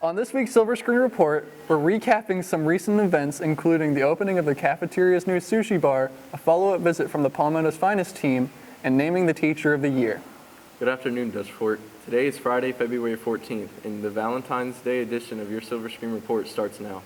On this week's Silver Screen Report, we're recapping some recent events, including the opening of the cafeteria's new sushi bar, a follow-up visit from the Palmetto's Finest team, and naming the Teacher of the Year. Good afternoon, Dutch Fork. Today is Friday, February 14th, and the Valentine's Day edition of your Silver Screen Report starts now.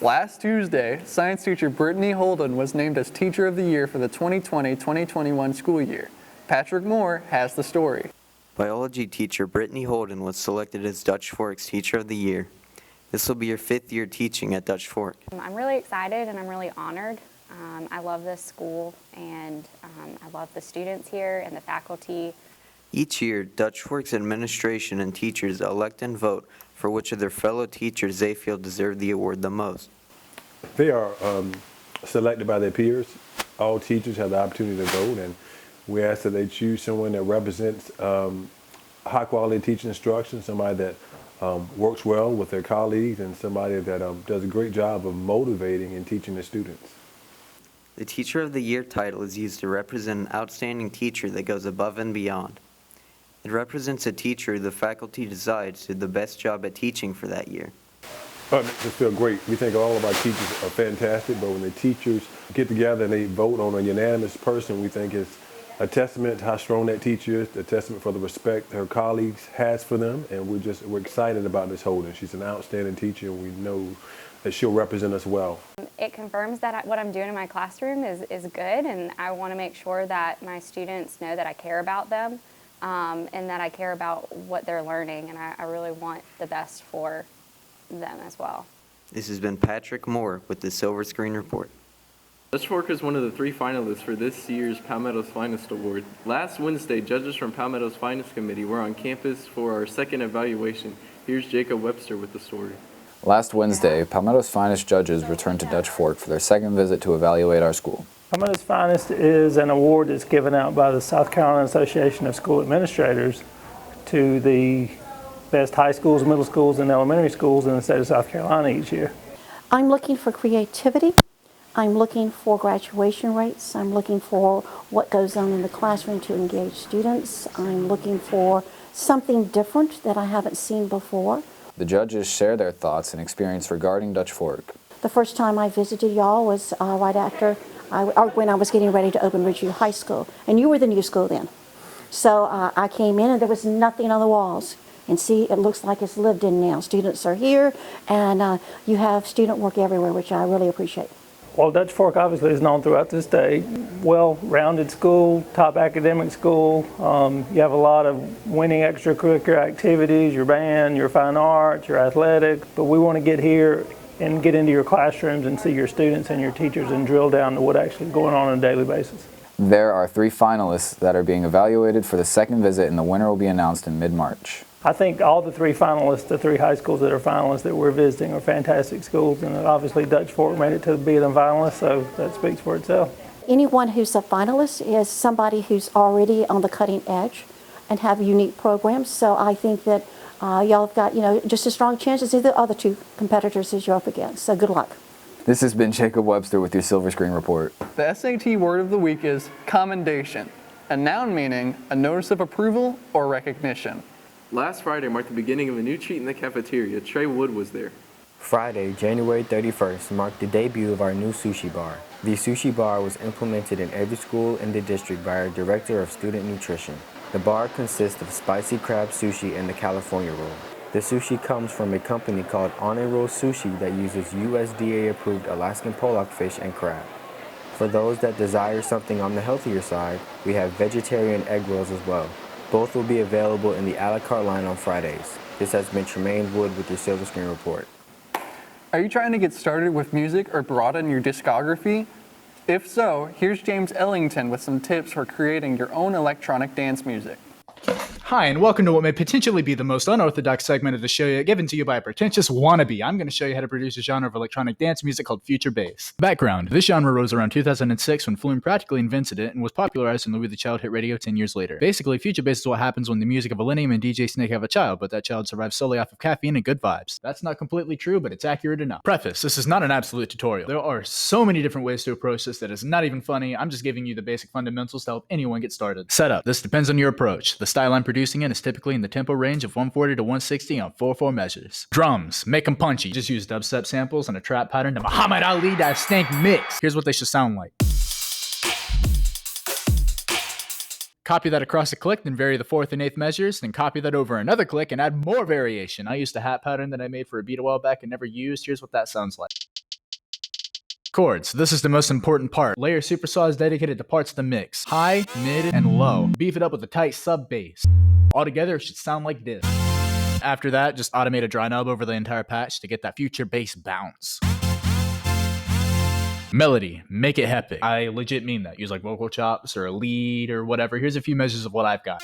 Last Tuesday, science teacher Brittany Holden was named as Teacher of the Year for the 2020-2021 school year. Patrick Moore has the story. Biology teacher Brittany Holden was selected as Dutch Fork's Teacher of the Year. This will be your 5th year teaching at Dutch Fork. I'm really excited and I'm really honored. I love this school and I love the students here and the faculty. Each year, Dutch Fork's administration and teachers elect and vote for which of their fellow teachers they feel deserve the award the most. They are selected by their peers. All teachers have the opportunity to vote, and we ask that they choose someone that represents high quality teaching instruction, somebody that works well with their colleagues, and somebody that does a great job of motivating and teaching the students. The Teacher of the Year title is used to represent an outstanding teacher that goes above and beyond. It represents a teacher the faculty decides did the best job at teaching for that year. It just feels great. We think all of our teachers are fantastic, but when the teachers get together and they vote on a unanimous person, we think it's a testament to how strong that teacher is, a testament for the respect her colleagues has for them, and we're excited about Ms. Holden. She's an outstanding teacher, and we know that she'll represent us well. It confirms that what I'm doing in my classroom is good, and I want to make sure that my students know that I care about them. And that I care about what they're learning, and I really want the best for them as well. This has been Patrick Moore with the Silver Screen Report. Dutch Fork is one of the 3 finalists for this year's Palmetto's Finest Award. Last Wednesday, judges from Palmetto's Finest Committee were on campus for our second evaluation. Here's Jacob Webster with the story. Last Wednesday, Palmetto's Finest judges returned to Dutch Fork for their second visit to evaluate our school. Palmetto's Finest is an award that's given out by the South Carolina Association of School Administrators to the best high schools, middle schools, and elementary schools in the state of South Carolina each year. I'm looking for creativity. I'm looking for graduation rates. I'm looking for what goes on in the classroom to engage students. I'm looking for something different that I haven't seen before. The judges share their thoughts and experience regarding Dutch Fork. The first time I visited y'all was right after when I was getting ready to open Ridgeview High School, and you were the new school then. So I came in and there was nothing on the walls. And see, it looks like it's lived in now. Students are here, and you have student work everywhere, which I really appreciate. Well, Dutch Fork obviously is known throughout the state. Well-rounded school, top academic school. You have a lot of winning extracurricular activities, your band, your fine arts, your athletics, but we want to get here and get into your classrooms and see your students and your teachers and drill down to what actually is going on a daily basis. There are 3 finalists that are being evaluated for the second visit, and the winner will be announced in mid-March. I think all the 3 finalists, the 3 high schools that are finalists that we're visiting are fantastic schools, and obviously Dutch Fork made it to being a finalist, so that speaks for itself. Anyone who's a finalist is somebody who's already on the cutting edge and have unique programs, so I think that y'all have got, just as strong chances as the other 2 competitors as you're up against, so good luck. This has been Jacob Webster with your Silver Screen Report. The SAT word of the week is commendation, a noun meaning a notice of approval or recognition. Last Friday marked the beginning of a new treat in the cafeteria. Trey Wood was there. Friday, January 31st, marked the debut of our new sushi bar. The sushi bar was implemented in every school in the district by our Director of Student Nutrition. The bar consists of spicy crab sushi and the California roll. The sushi comes from a company called Honor Roll Sushi that uses USDA-approved Alaskan pollock fish and crab. For those that desire something on the healthier side, we have vegetarian egg rolls as well. Both will be available in the a la carte line on Fridays. This has been Tremaine Wood with your Silver Screen Report. Are you trying to get started with music or broaden your discography? If so, here's James Ellington with some tips for creating your own electronic dance music. Hi, and welcome to what may potentially be the most unorthodox segment of the show yet, given to you by a pretentious wannabe. I'm going to show you how to produce a genre of electronic dance music called future bass. Background: this genre rose around 2006 when Flume practically invented it and was popularized in Louis the Child hit radio 10 years later. Basically, future bass is what happens when the music of Millennium and DJ Snake have a child, but that child survives solely off of caffeine and good vibes. That's not completely true, but it's accurate enough. Preface: this is not an absolute tutorial. There are so many different ways to approach this that it's not even funny. I'm just giving you the basic fundamentals to help anyone get started. Setup: this depends on your approach. The style I'm producing in is typically in the tempo range of 140 to 160 on 4/4 measures. Drums: make them punchy. Just use dubstep samples and a trap pattern to Muhammad Ali that stank mix. Here's what they should sound like. Copy that across a click, then vary the 4th and 8th measures, then copy that over another click and add more variation. I used a hat pattern that I made for a beat a while back and never used. Here's what that sounds like. Chords: this is the most important part. Layer supersaw is dedicated to parts of the mix: high, mid, and low. Beef it up with a tight sub bass. Altogether, it should sound like this. After that, just automate a dry knob over the entire patch to get that future bass bounce. Melody: make it epic. I legit mean that. Use like vocal chops or a lead or whatever. Here's a few measures of what I've got.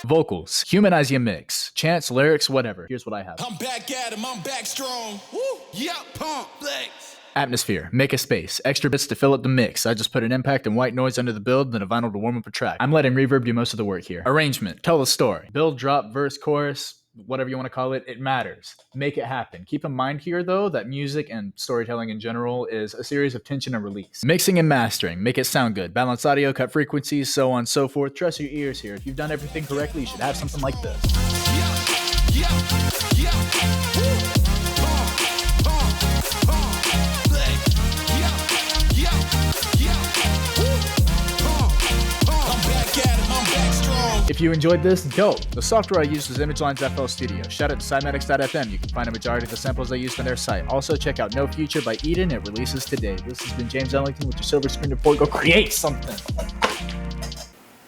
Vocals: humanize your mix. Chants, lyrics, whatever. Here's what I have. I'm back at him, I'm back strong. Woo! Yep, pump, flex. Atmosphere: make a space. Extra bits to fill up the mix. I just put an impact and white noise under the build, then a vinyl to warm up a track. I'm letting reverb do most of the work here. Arrangement: tell a story. Build, drop, verse, chorus, whatever you want to call it, it matters. Make it happen. Keep in mind here, though, that music and storytelling in general is a series of tension and release. Mixing and mastering: make it sound good. Balance audio, cut frequencies, so on and so forth. Trust your ears here. If you've done everything correctly, you should have something like this. If you enjoyed this, dope. The software I used was ImageLine's FL Studio. Shout out to Cymatics.fm. You can find a majority of the samples I used on their site. Also, check out No Future by Eden. It releases today. This has been James Ellington with your Silver Screen Report. Go create something.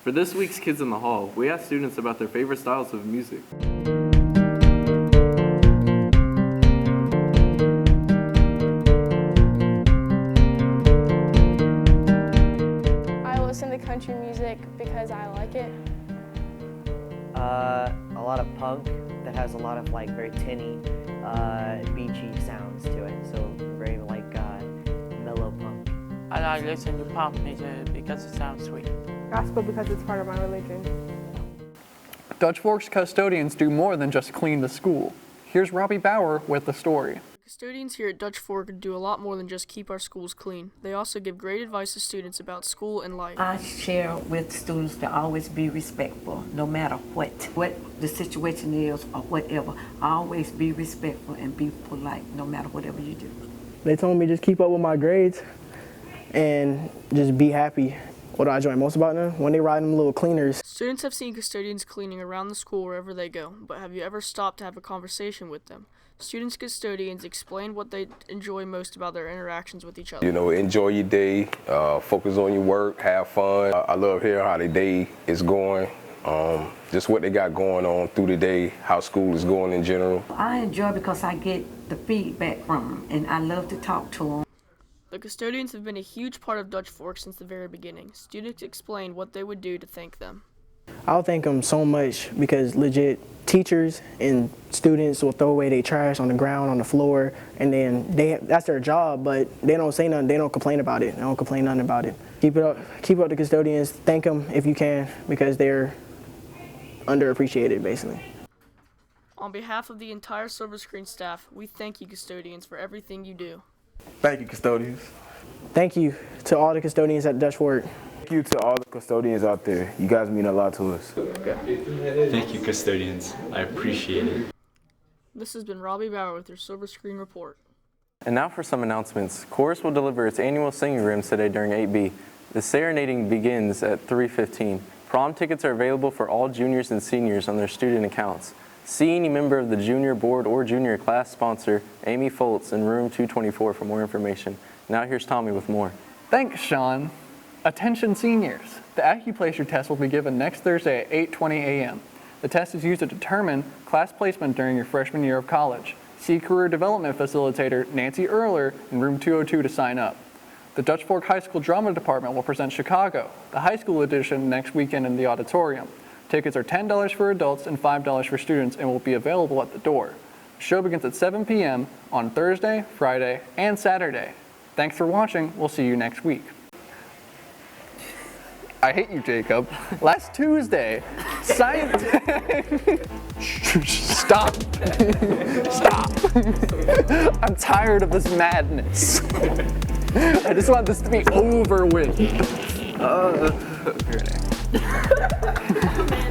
For this week's Kids in the Hall, we asked students about their favorite styles of music. I listen to country music because I like it. A lot of punk that has a lot of like very tinny, beachy sounds to it. So very like mellow punk. I listen to pop music because it sounds sweet. Gospel because it's part of my religion. Dutch Fork's custodians do more than just clean the school. Here's Robbie Bauer with the story. Custodians here at Dutch Fork do a lot more than just keep our schools clean. They also give great advice to students about school and life. I share with students to always be respectful, no matter what the situation is or whatever. Always be respectful and be polite, no matter whatever you do. They told me just keep up with my grades and just be happy. What do I enjoy most about them? When they ride them little cleaners. Students have seen custodians cleaning around the school wherever they go, but have you ever stopped to have a conversation with them? Students' custodians explain what they enjoy most about their interactions with each other. You know, enjoy your day, focus on your work, have fun. I love hearing how their day is going, just what they got going on through the day, how school is going in general. I enjoy because I get the feedback from them, and I love to talk to them. The custodians have been a huge part of Dutch Fork since the very beginning. Students explain what they would do to thank them. I'll thank them so much because legit teachers and students will throw away their trash on the ground, on the floor, and then that's their job, but they don't say nothing, they don't complain about it. They don't complain nothing about it. Keep up the custodians, thank them if you can because they're underappreciated basically. On behalf of the entire Silver Screen staff, we thank you custodians for everything you do. Thank you, custodians. Thank you to all the custodians at Dutch Fork. Thank you to all the custodians out there. You guys mean a lot to us. Thank you, custodians. I appreciate it. This has been Robbie Bauer with your Silver Screen Report. And now for some announcements. Chorus will deliver its annual singing rooms today during 8B. The serenading begins at 3:15. Prom tickets are available for all juniors and seniors on their student accounts. See any member of the junior board or junior class sponsor, Amy Foltz, in room 224 for more information. Now here's Tommy with more. Thanks, Sean. Attention seniors. The Accuplacer test will be given next Thursday at 8:20 a.m. The test is used to determine class placement during your freshman year of college. See Career Development Facilitator Nancy Erler in room 202 to sign up. The Dutch Fork High School Drama Department will present Chicago, the high school edition, next weekend in the auditorium. Tickets are $10 for adults and $5 for students and will be available at the door. The show begins at 7 p.m. on Thursday, Friday, and Saturday. Thanks for watching. We'll see you next week. I hate you, Jacob. Last Tuesday, science... Stop. Stop. I'm tired of this madness. I just want this to be over with. Here it is.